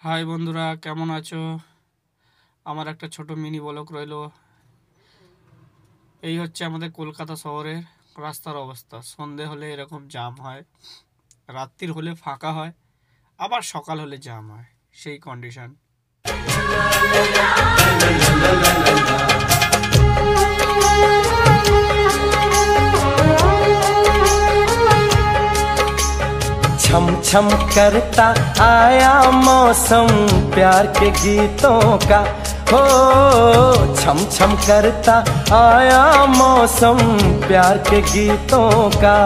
High বন্ধুরা, কেমন আছো? আমার একটা ছোট মিনি ব্লগ রইলো। এই হচ্ছে আমাদের কলকাতা শহরের রাস্তার অবস্থা। সন্ধে হলে এরকম জ্যাম হয়, রাত্রির হলে ফাঁকা হয়, আবার সকাল হলে জ্যাম হয়, সেই কন্ডিশন। छम छम करता आया मौसम प्यार के गीतों का, हो छम छम करता आया मौसम प्यार के गीतों का।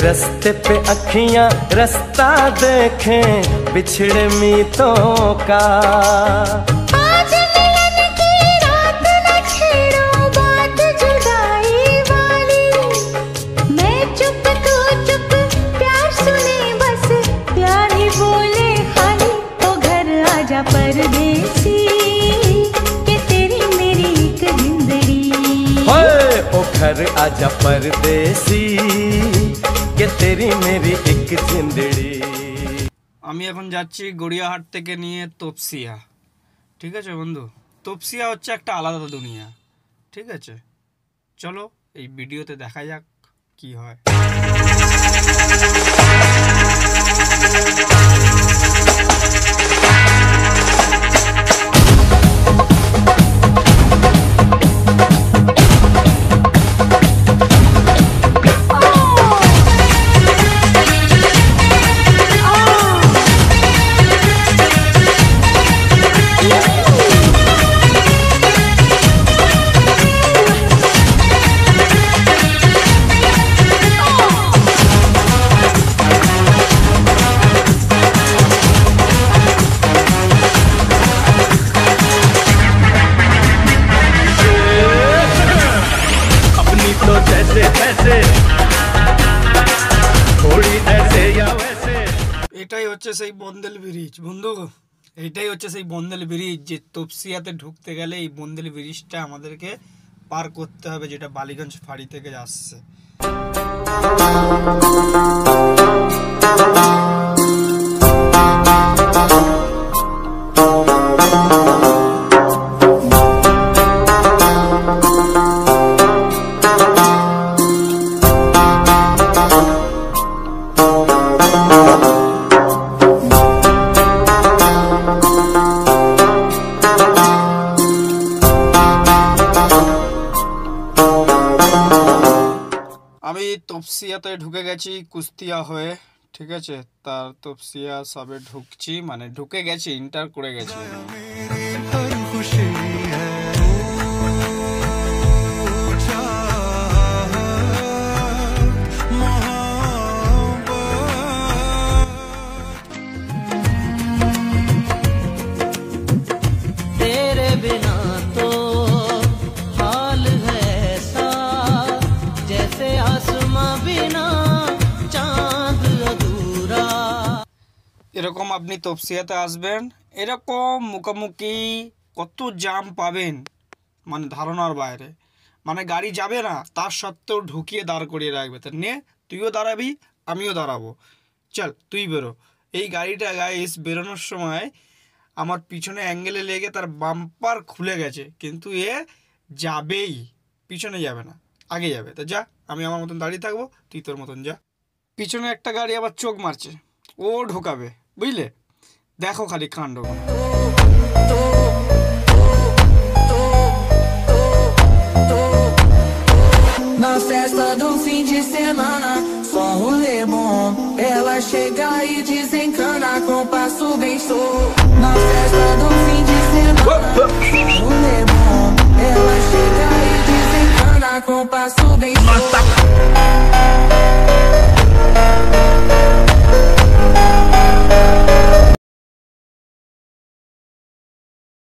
रस्ते पे अखियां रास्ता देखें बिछड़े मीतों का। परदेसी के तेरी मेरी एक जिंदड़ी, ओ घर आजा परदेसी के तेरी मेरी एक जिंदड़ी। আমি এখন যাচ্ছি গড়িয়াহাট থেকে নিয়ে তপসিয়া। ঠিক আছে বন্ধু, তপসিয়া হচ্ছে একটা আলাদা দুনিয়া। ঠিক আছে, চলো এই ভিডিওতে দেখা যাক কি হয়। এটাই হচ্ছে সেই বন্দেল ব্রিজ বন্ধু, এইটাই হচ্ছে সেই বন্দেল ব্রিজ যে তপসিয়াতে ঢুকতে গেলে এই বন্দেল ব্রিজটা আমাদেরকে পার করতে হবে, যেটা বালিগঞ্জ ফাঁড়ি থেকে আসছে। আমি তপসিয়াতে ঢুকে গেছি কুস্তিয়া হয়ে। ঠিক আছে, তার তপসিয়া সবে ঢুকছি, মানে ঢুকে গেছি, ইন্টার করে গেছি। এরকম আপনি তপসিয়াতে আসবেন, এরকম মুখোমুখি কত জ্যাম পাবেন মানে ধারণার বাইরে। মানে গাড়ি যাবে না, তার সত্ত্বেও ঢুকিয়ে দাঁড় করিয়ে রাখবে। তা নে, তুইও দাঁড়াবি, আমিও দাঁড়াবো, চল তুই বেরো। এই গাড়িটা গাইস বেরোনোর সময় আমার পিছনে অ্যাঙ্গেলে লেগে তার বাম্পার খুলে গেছে, কিন্তু এ যাবেই, পিছনে যাবে না, আগে যাবে। তা যা, আমি আমার মতন দাঁড়িয়ে থাকবো, তুই তোর মতন যা। পিছনে একটা গাড়ি আবার চোখ মারছে, ও ঢোকাবে, বুঝলে? দেখো খালি কাণ্ড। Na festa do fim de semana, só um rolê bom. Ela chega e desencana com passo bem solto.